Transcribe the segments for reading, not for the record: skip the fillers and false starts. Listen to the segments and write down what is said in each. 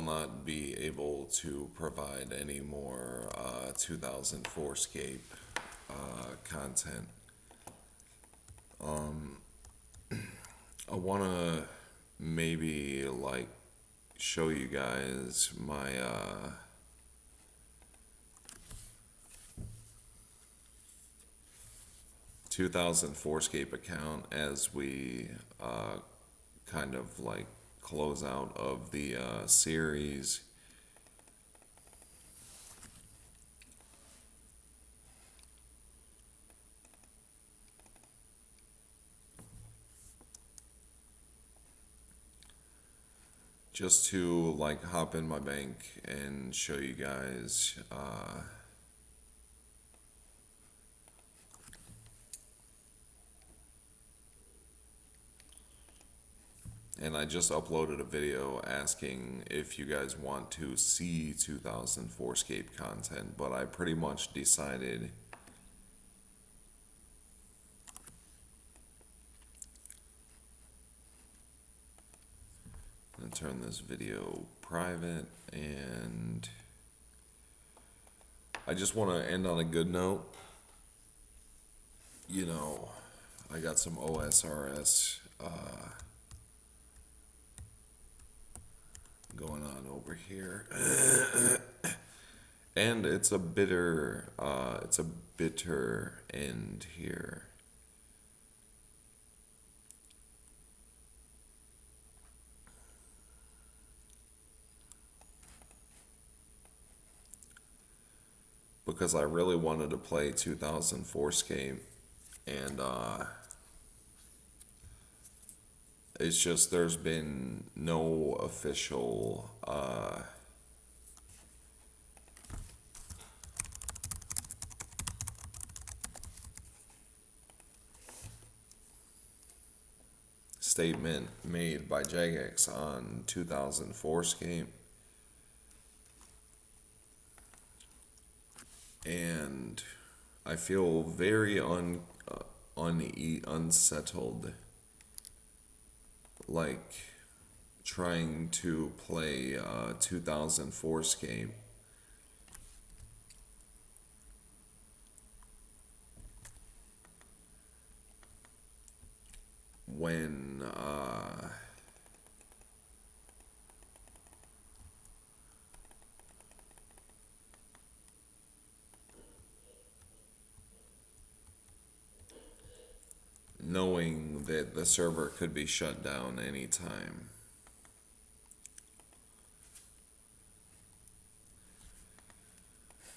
not be able to provide any more 2004 Scape content. I want to maybe like show you guys my 2004 Scape account as we kind of like close out of the series. Just to like hop in my bank and show you guys and I just uploaded a video asking if you guys want to see 2004 Scape content, but I pretty much decided I'm gonna turn this video private, and I just want to end on a good note. You know, I got some OSRS going on over here. And it's a bitter end here. Because I really wanted to play 2004 Scape, and it's just there's been no official statement made by Jagex on 2004 Scape. And I feel very unsettled, like trying to play 2004 Scape when knowing that the server could be shut down anytime.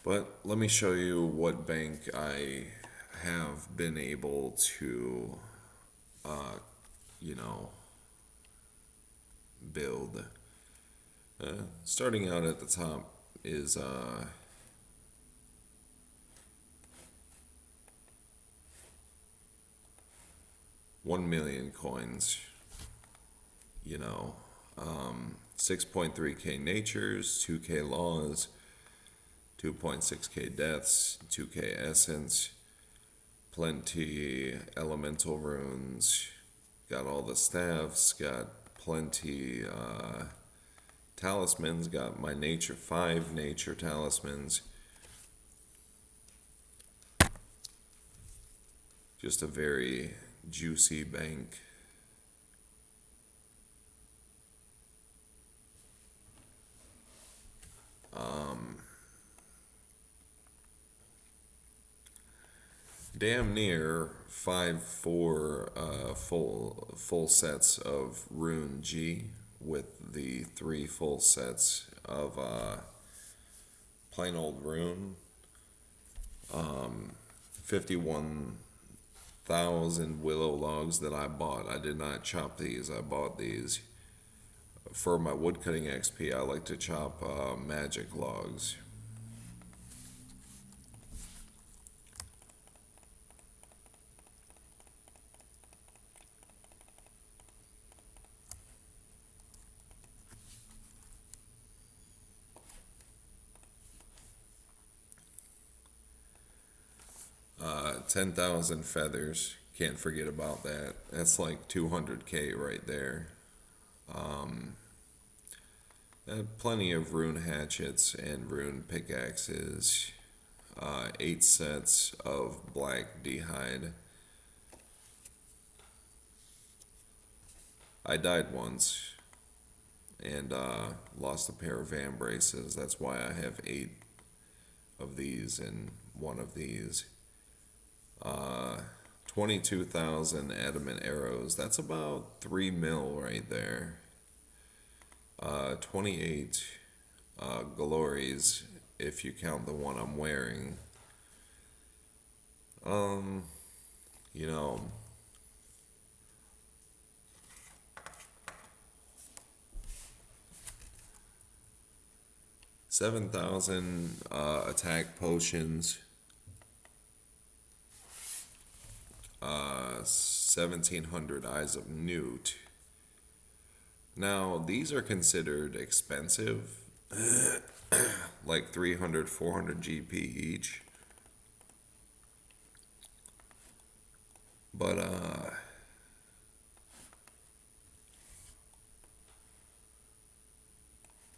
But let me show you what bank I have been able to, you know, build. Starting out at the top is 1,000,000 coins, you know, 6.3k natures, 2k laws, 2.6k deaths, 2k essence, plenty elemental runes, got all the staffs, got plenty talismans, got my nature 5 nature talismans. Just a very juicy bank. Damn near 5-4 full sets of Rune G with the 3 full sets of plain old Rune. 51,000 willow logs that I bought. I did not chop these, I bought these. For my woodcutting XP, I like to chop magic logs. Uh, 10,000 feathers. Can't forget about that. That's like 200k right there. Plenty of rune hatchets and rune pickaxes. 8 sets of black d'hide. I died once and lost a pair of van braces. That's why I have 8 of these and 1 of these. 22,000 adamant arrows. That's about 3 mil right there. 28 glories if you count the one I'm wearing. You know, $7,000 attack potions. 1,700 Eyes of Newt. Now, these are considered expensive, like 300, 400 GP each. But,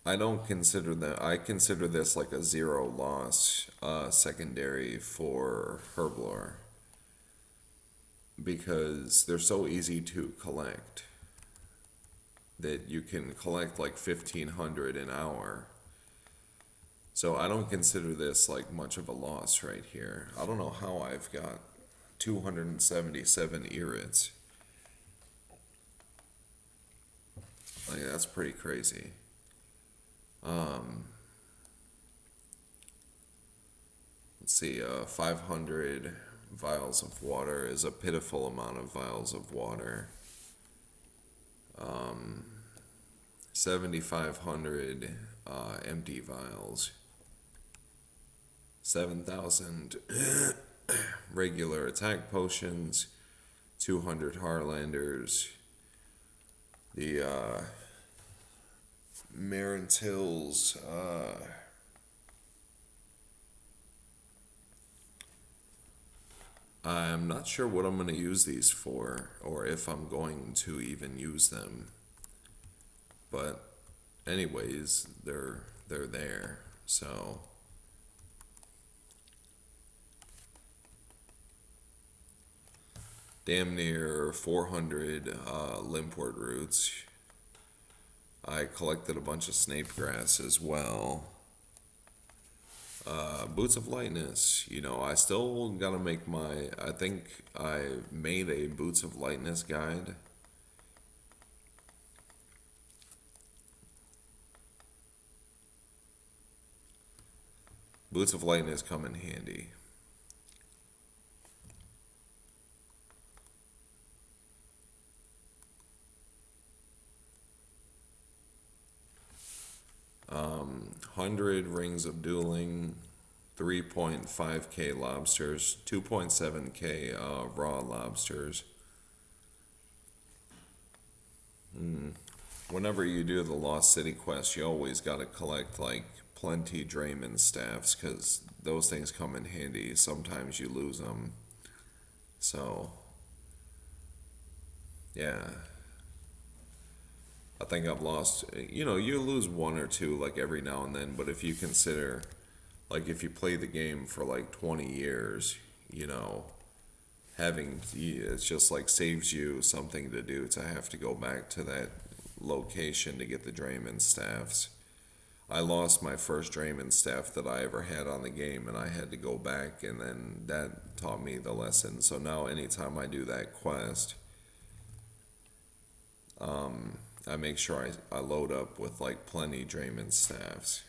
I don't consider that. I consider this like a zero loss secondary for Herblore because they're so easy to collect that you can collect like 1,500 an hour. So I don't consider this like much of a loss right here. I don't know how I've got 277 irits. Like that's pretty crazy. Let's see, 500 vials of water is a pitiful amount of vials of water. 7,500 empty vials. 7,000 regular attack potions. 200 Harlanders. The Marintils, I'm not sure what I'm going to use these for, or if I'm going to even use them. But anyways, they're there. So damn near 400 Limport roots. I collected a bunch of snape grass as well. Boots of Lightness. You know, I still gotta make my. I think I made a Boots of Lightness guide. Boots of Lightness come in handy. Um, 100 Rings of Dueling, 3.5k lobsters, 2.7k raw lobsters. Whenever you do the Lost City quest, you always gotta collect like plenty Drayman staffs because those things come in handy. Sometimes you lose them. So, yeah. I think I've lost, you know, you lose 1 or 2 like every now and then, but if you consider, like if you play the game for like 20 years, you know, it's just like saves you something to do to have to go back to that location to get the Drayman staffs. I lost my first Drayman staff that I ever had on the game and I had to go back and then that taught me the lesson. So now anytime I do that quest, I make sure I load up with like plenty Drayman staffs.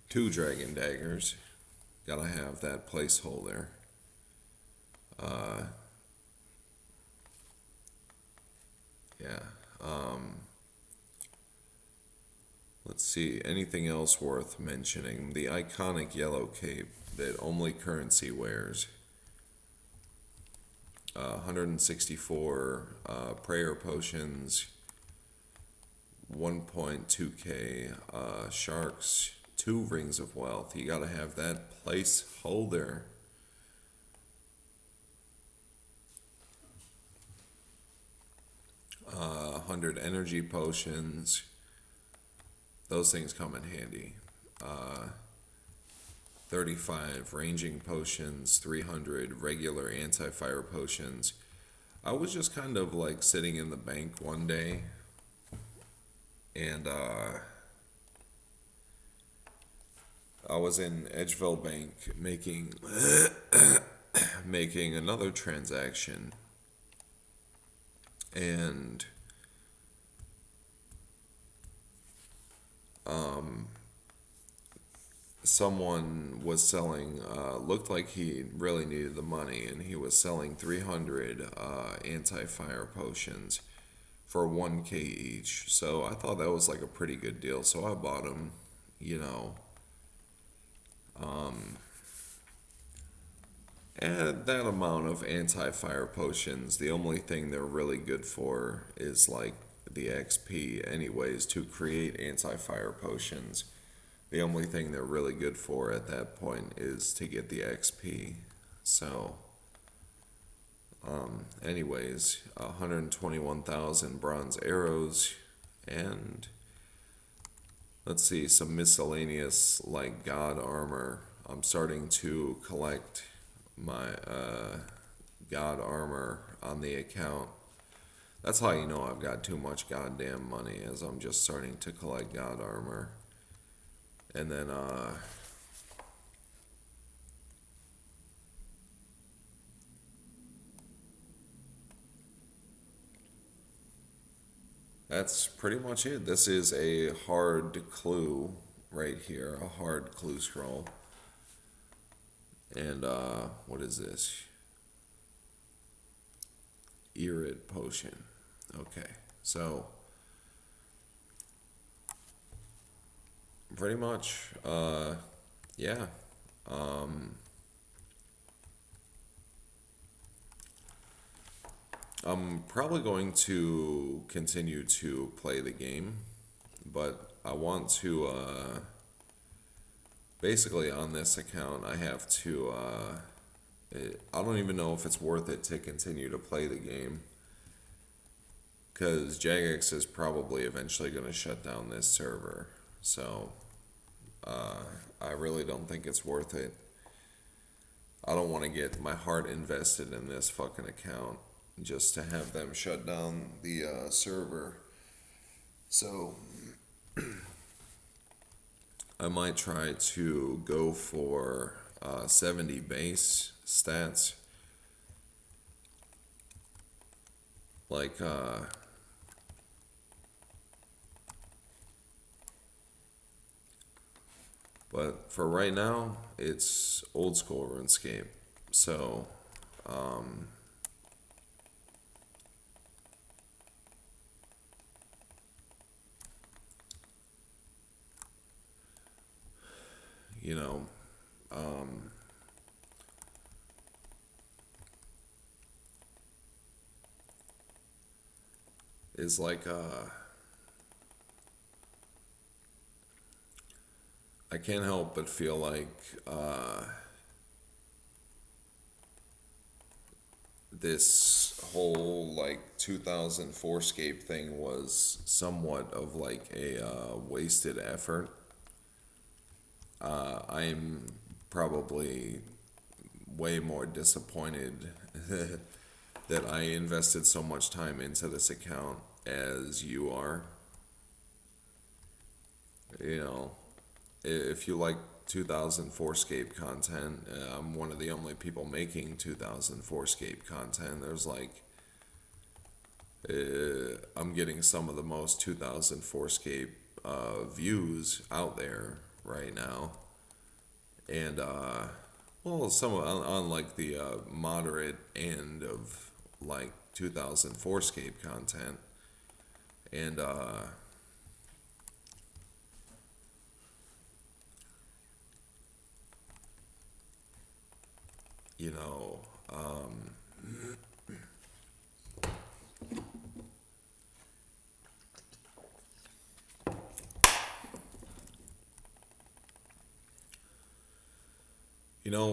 2 dragon daggers. Gotta have that placeholder. Yeah. Let's see. Anything else worth mentioning? The iconic yellow cape that only currency wears. 164 prayer potions, 1.2k sharks, 2 rings of wealth. You gotta have that placeholder. 100 energy potions. Those things come in handy. 35 ranging potions, 300 regular anti-fire potions. I was just kind of like sitting in the bank one day, and I was in Edgeville Bank making making another transaction, and someone was selling, looked like he really needed the money, and he was selling 300 anti-fire potions for 1K each. So I thought that was like a pretty good deal. So I bought them, you know. And that amount of anti-fire potions, the only thing they're really good for is like the XP, anyways, to create anti-fire potions. The only thing they're really good for at that point is to get the XP. So, anyways, 121,000 bronze arrows, and let's see, some miscellaneous like god armor. I'm starting to collect my god armor on the account. That's how you know I've got too much goddamn money, as I'm just starting to collect god armor. And then that's pretty much it. This is a hard clue right here, a hard clue scroll. And what is this? Irid potion. Okay, so pretty much, yeah. I'm probably going to continue to play the game, but I want to, basically on this account, I have to, I don't even know if it's worth it to continue to play the game, because Jagex is probably eventually going to shut down this server. So, I really don't think it's worth it. I don't want to get my heart invested in this fucking account just to have them shut down the server. So I might try to go for 70 base stats. Like, but for right now, it's old school RuneScape. So, you know, is like, I can't help but feel like this whole like 2004 scape thing was somewhat of like a wasted effort. I'm probably way more disappointed that I invested so much time into this account as you are. You know, if you like 2004 scape content, I'm one of the only people making 2004 scape content. There's like, I'm getting some of the most 2004 scape views out there right now. And, well, some on like the moderate end of like 2004 scape content. And, you know,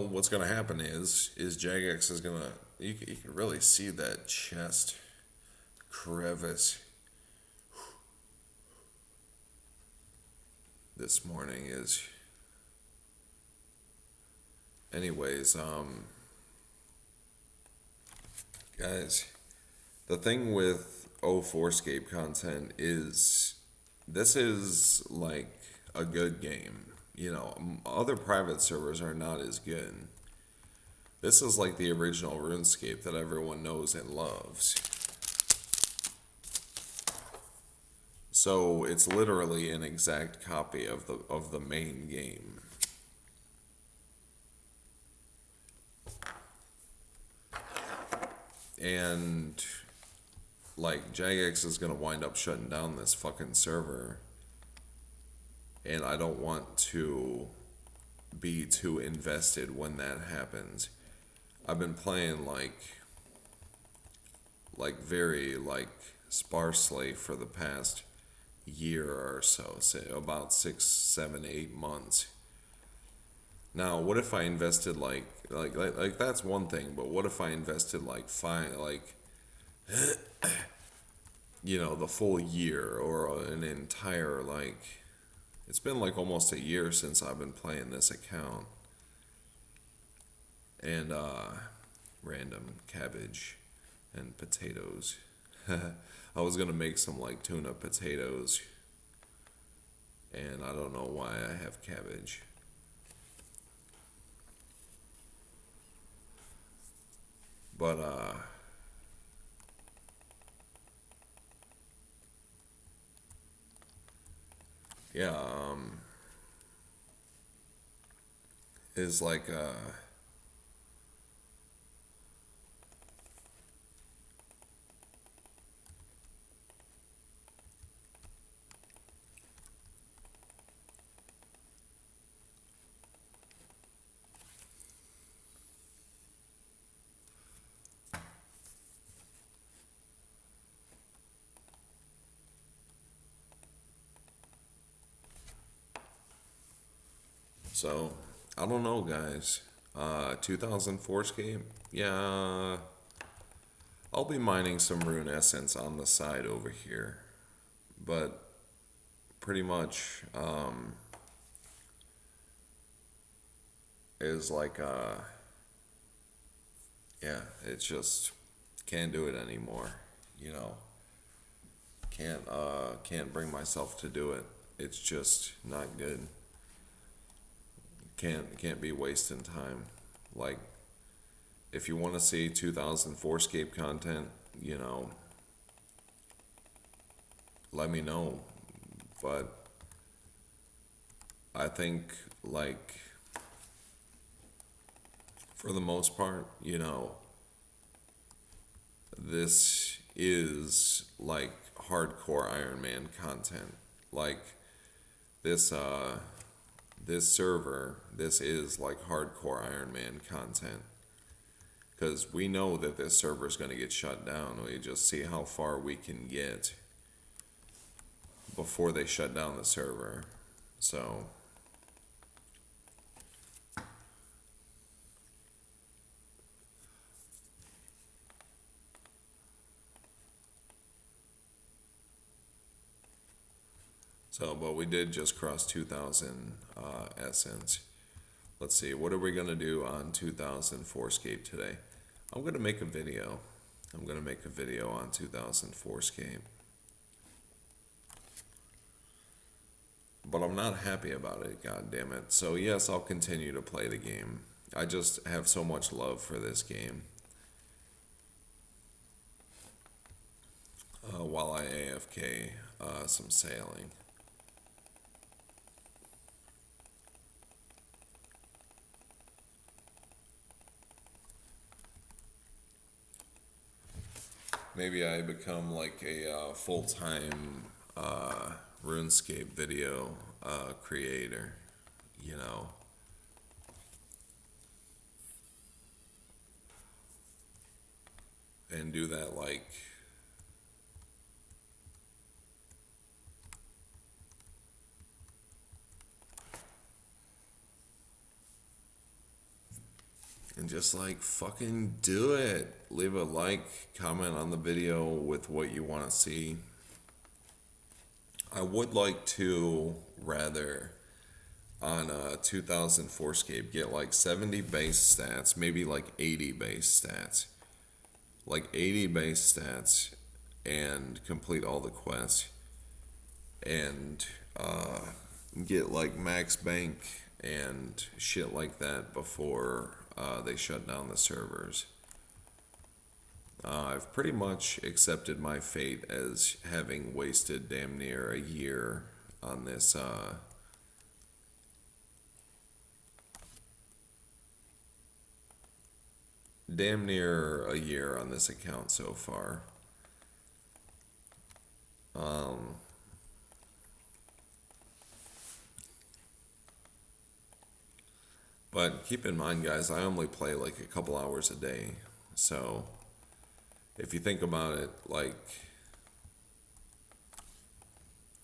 what's gonna happen is Jagex is gonna, you can really see that chest crevice this morning is, anyways, guys, the thing with Forescape content is this is like a good game. You know, other private servers are not as good. This is like the original RuneScape that everyone knows and loves. So it's literally an exact copy of the main game. And like Jagex is gonna wind up shutting down this fucking server, and I don't want to be too invested when that happens. I've been playing like very like sparsely for the past year or so, say about 6, 7, 8 months. Now, what if I invested like that's one thing, but what if I invested like five, like you know, the full year or an entire like it's been like almost a year since I've been playing this account. And random cabbage and potatoes. I was gonna make some like tuna potatoes, and I don't know why I have cabbage. But yeah, is like so I don't know, guys. 2004 Scape, yeah. I'll be mining some rune essence on the side over here, but pretty much is like yeah, it's just can't do it anymore. You know, can't bring myself to do it. It's just not good. Can't be wasting time. Like if you want to see 2004 Scape content, you know, let me know. But I think like for the most part, you know, this is like hardcore Iron Man content. Like this this server, this is like hardcore Iron Man content. Because we know that this server is going to get shut down. We just see how far we can get before they shut down the server. So but we did just cross 2,000 essence. Let's see, what are we going to do on 2004 Scape today? I'm going to make a video. I'm going to make a video on 2004 Scape. But I'm not happy about it, god damn it. So yes, I'll continue to play the game. I just have so much love for this game. While I AFK some sailing. Maybe I become like a full-time RuneScape video creator, you know. And do that like and just like fucking do it. Leave a like, comment on the video with what you want to see. I would like to rather on a 2004 scape get like 70 base stats, maybe like 80 base stats. Like 80 base stats and complete all the quests and get like max bank and shit like that before they shut down the servers. I've pretty much accepted my fate as having wasted damn near a year on this. Damn near a year on this account so far. Um, but keep in mind, guys, I only play like a couple hours a day. So if you think about it, like,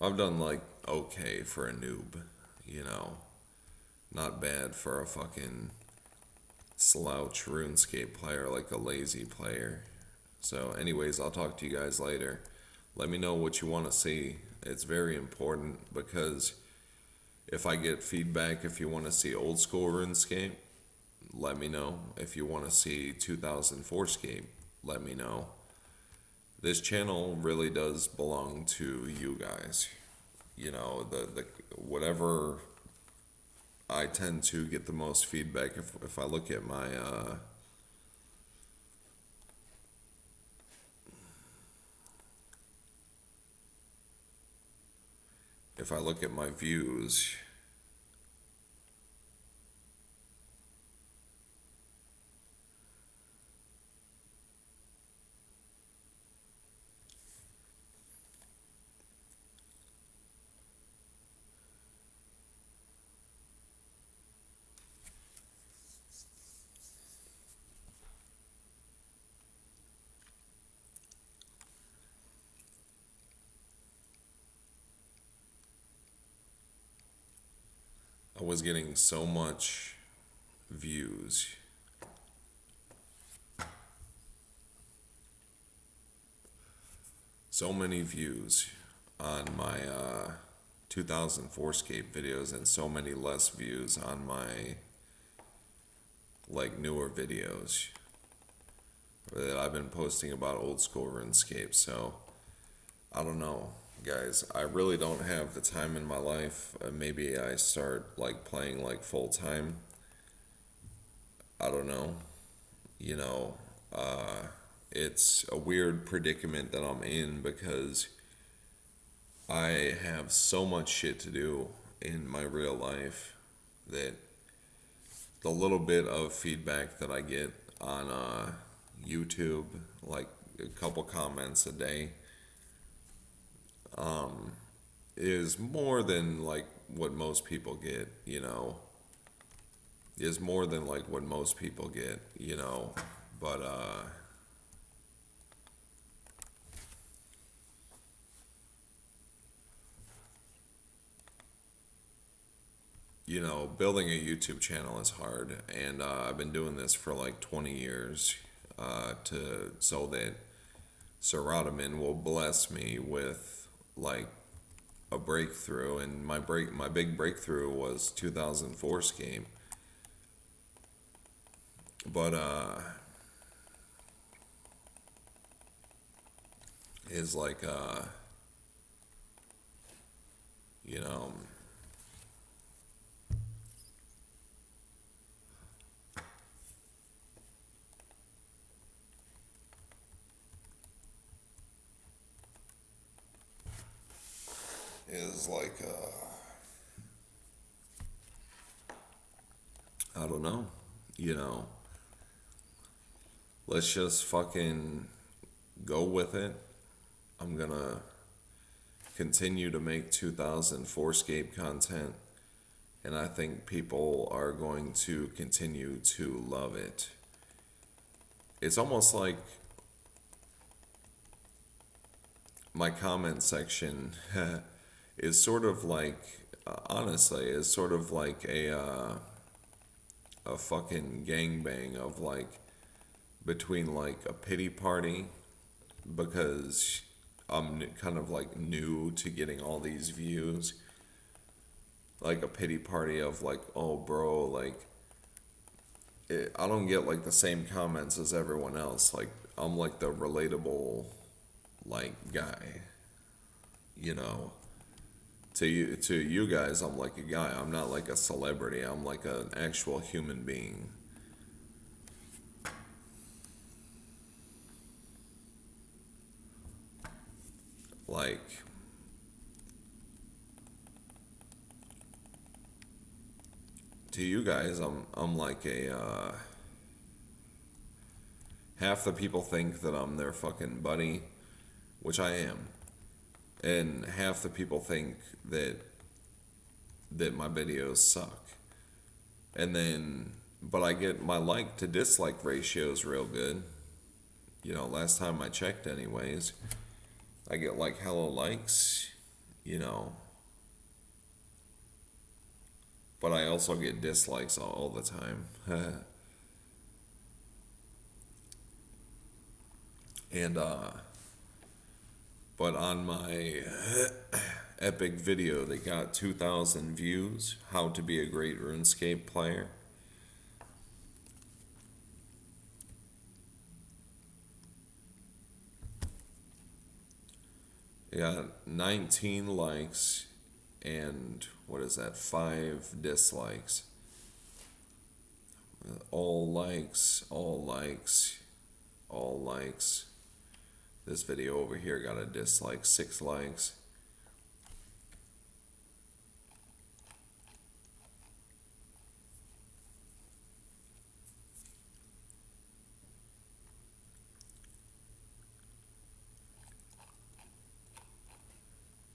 I've done like okay for a noob, you know, not bad for a fucking slouch RuneScape player, like a lazy player. So, anyways, I'll talk to you guys later. Let me know what you want to see. It's very important because if I get feedback, if you want to see old school RuneScape, let me know. If you want to see 2004 Scape, let me know. This channel really does belong to you guys. You know, the whatever I tend to get the most feedback if I look at my if I look at my views, I was getting so much views. So many views on my 2004 Scape videos and so many less views on my like newer videos that I've been posting about old school RuneScape. So I don't know, guys. I really don't have the time in my life. Maybe I start like playing like full time. I don't know. You know, it's a weird predicament that I'm in because I have so much shit to do in my real life that the little bit of feedback that I get on YouTube, like a couple comments a day, is more than like what most people get, you know, is more than like what most people get, you know, but you know, building a YouTube channel is hard, and I've been doing this for like 20 years, to so that Sir Rodiman will bless me with like a breakthrough, and my big breakthrough was 2004 game, but is like you know, is like I don't know, you know, let's just fucking go with it. I'm gonna continue to make 2004 Scape content, and I think people are going to continue to love it. It's almost like my comment section is sort of like, honestly, is sort of like a fucking gangbang of like between like a pity party because I'm kind of like new to getting all these views, like a pity party of like, oh, bro, like I don't get like the same comments as everyone else. Like I'm like the relatable like guy, you know. To you guys, I'm like a guy. I'm not like a celebrity. I'm like an actual human being. Like to you guys, I'm like a half the people think that I'm their fucking buddy, which I am, and half the people think that my videos suck. And then, but I get my like to dislike ratios real good. You know, last time I checked, anyways, I get like hella likes. You know, but I also get dislikes all the time. And but on my epic video that got 2,000 views, how to be a great RuneScape player. It got 19 likes and what is that? 5 dislikes. All likes, all likes, all likes. This video over here got a dislike, 6 likes.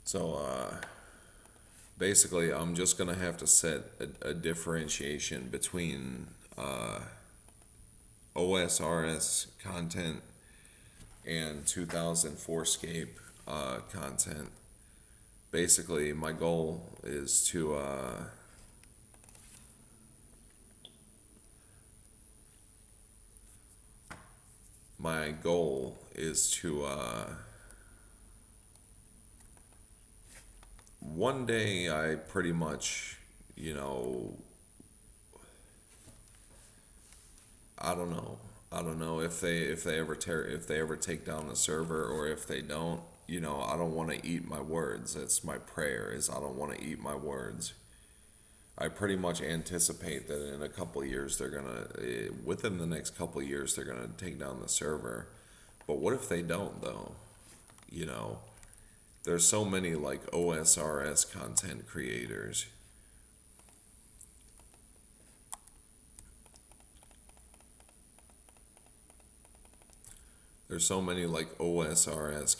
So, basically, I'm just gonna have to set a differentiation between OSRS content and 2004 Scape content. Basically, my goal is to my goal is to one day I pretty much, you know, I don't know. I don't know if they ever take down the server or if they don't. You know, I don't want to eat my words. That's my prayer. Is I don't want to eat my words. I pretty much anticipate that in a couple of years they're gonna, within the next couple of years they're gonna take down the server. But what if they don't though? You know, there's so many like OSRS content creators. There's so many like OSRS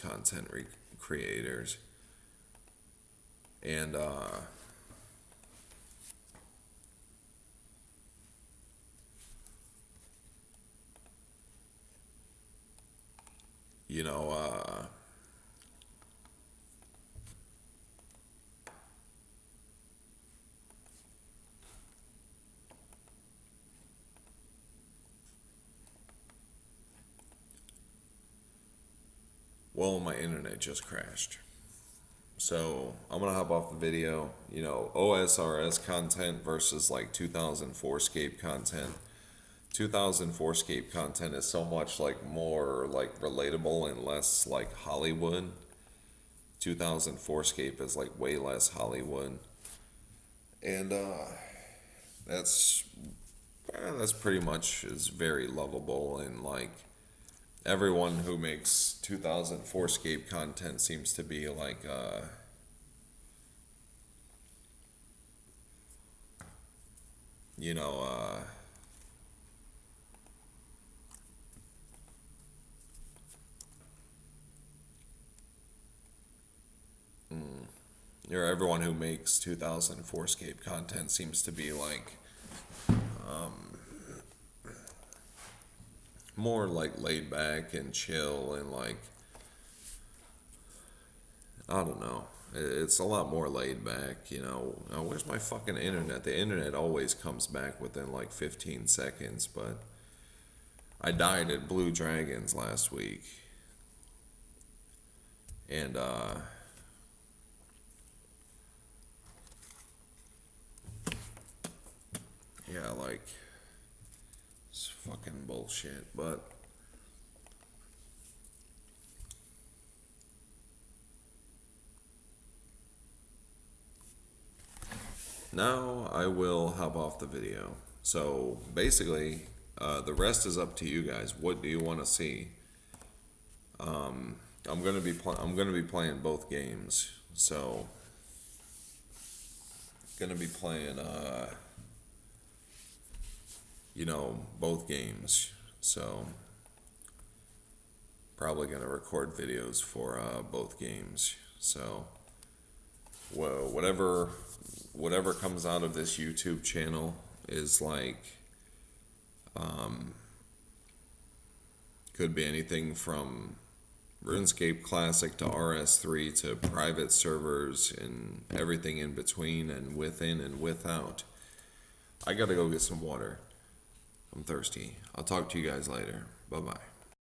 creators, and you know, well, my internet just crashed. So I'm gonna hop off the video. You know, OSRS content versus like 2004 Scape content. 2004 Scape content is so much like more like relatable and less like Hollywood. 2004 Scape is like way less Hollywood, and that's that's pretty much is very lovable, and like everyone who makes 2004 Scape content seems to be like you know or everyone who makes 2004 Scape content seems to be like more like laid back and chill and like I don't know. It's a lot more laid back, you know. Now, where's my fucking internet? The internet always comes back within like 15 seconds, but I died at Blue Dragons last week. And yeah, like it's fucking bullshit. But now I will hop off the video. So basically, the rest is up to you guys. What do you want to see? I'm gonna be playing both games. So gonna be playing both games. So probably gonna record videos for both games. So well, whatever comes out of this YouTube channel is like could be anything from RuneScape Classic to RS3 to private servers and everything in between and within and without. I gotta go get some water. I'm thirsty. I'll talk to you guys later. Bye bye.